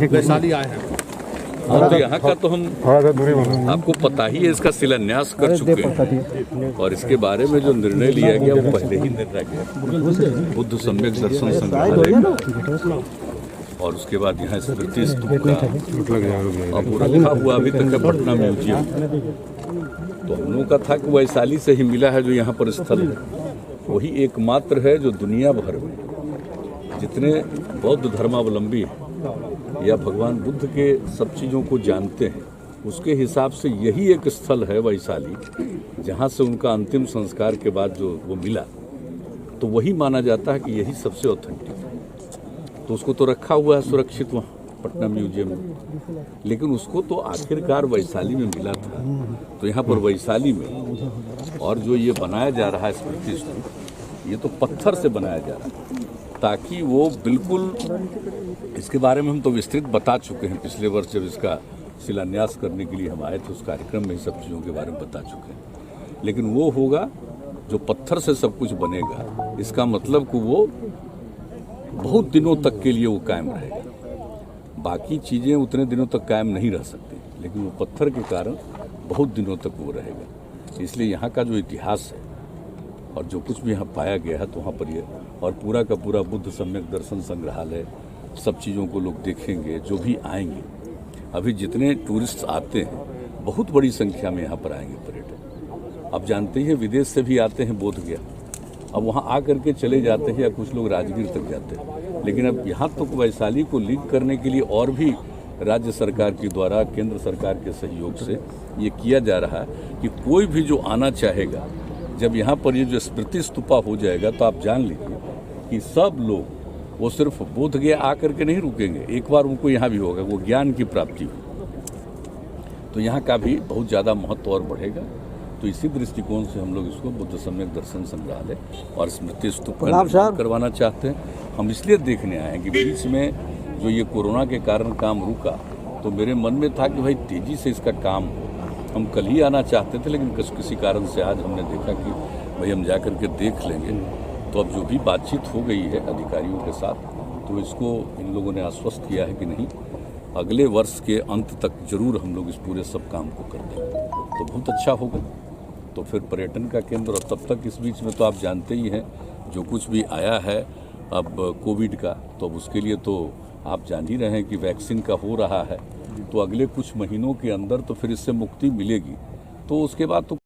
वैशाली आए हैं। तो यहाँ का तो हम आपको पता ही है, इसका शिलान्यास कर चुके हैं और इसके बारे में जो निर्णय लिया गया वो पहले ही निर्णय गया। बुद्ध सम्यक दर्शन संग्रहालय और उसके बाद यहाँ स्मृति स्तूप का अब वो रखा हुआ अभी तक है पटना म्यूजियम। तो हम लोगों का था कि वैशाली से ही मिला है जो यहाँ पर स्थल है, वही एकमात्र है जो दुनिया भर में जितने बौद्ध धर्मावलंबी हैं या भगवान बुद्ध के सब चीज़ों को जानते हैं, उसके हिसाब से यही एक स्थल है वैशाली जहाँ से उनका अंतिम संस्कार के बाद जो वो मिला, तो वही माना जाता है कि यही सबसे ऑथेंटिक है। तो उसको तो रखा हुआ है सुरक्षित वहाँ पटना म्यूजियम में, लेकिन उसको तो आखिरकार वैशाली में मिला था। तो यहाँ पर वैशाली में और जो ये बनाया जा रहा है स्मृति स्तूप, ये तो पत्थर से बनाया जा रहा है ताकि वो बिल्कुल, इसके बारे में हम तो विस्तृत बता चुके हैं पिछले वर्ष जब इसका शिलान्यास करने के लिए हम आए थे, उस कार्यक्रम में ही सब चीज़ों के बारे में बता चुके हैं। लेकिन वो होगा जो पत्थर से सब कुछ बनेगा, इसका मतलब कि वो बहुत दिनों तक के लिए वो कायम रहेगा। बाकी चीज़ें उतने दिनों तक कायम नहीं रह सकती, लेकिन वो पत्थर के कारण बहुत दिनों तक वो रहेगा। इसलिए यहाँ का जो इतिहास है और जो कुछ भी यहाँ पाया गया है, तो वहाँ पर ये और पूरा का पूरा बुद्ध सम्यक दर्शन संग्रहालय, सब चीज़ों को लोग देखेंगे जो भी आएंगे। अभी जितने टूरिस्ट आते हैं बहुत बड़ी संख्या में यहाँ पर आएंगे पर्यटक। अब जानते हैं विदेश से भी आते हैं बोध गया, अब वहाँ आ करके चले जाते हैं या कुछ लोग राजगीर तक जाते हैं। लेकिन अब यहाँ तो वैशाली को लिंक करने के लिए और भी राज्य सरकार के द्वारा, केंद्र सरकार के सहयोग से ये किया जा रहा है कि कोई भी जो आना चाहेगा, जब यहाँ पर ये जो स्मृति स्तूपा हो जाएगा तो आप जान लीजिए कि सब लोग वो सिर्फ बोध गया आकर के नहीं रुकेंगे, एक बार उनको यहाँ भी होगा, वो ज्ञान की प्राप्ति हो, तो यहाँ का भी बहुत ज़्यादा महत्व और बढ़ेगा। तो इसी दृष्टिकोण से हम लोग इसको बुद्ध सम्यक दर्शन संग्रहालय और स्मृति स्तूप करवाना चाहते हैं। हम इसलिए देखने आए हैं कि बीच में जो ये कोरोना के कारण काम रुका, तो मेरे मन में था कि भाई तेज़ी से इसका काम हो। हम कल ही आना चाहते थे, लेकिन किसी कारण से आज हमने देखा कि भाई हम जा कर के देख लेंगे। तो अब जो भी बातचीत हो गई है अधिकारियों के साथ, तो इसको इन लोगों ने आश्वस्त किया है कि नहीं, अगले वर्ष के अंत तक जरूर हम लोग इस पूरे सब काम को कर देंगे, तो बहुत अच्छा होगा। तो फिर पर्यटन का केंद्र, और तब तक इस बीच में तो आप जानते ही हैं जो कुछ भी आया है अब कोविड का, तो अब उसके लिए तो आप जान ही रहे हैं कि वैक्सीन का हो रहा है। तो अगले कुछ महीनों के अंदर तो फिर इससे मुक्ति मिलेगी, तो उसके बाद तो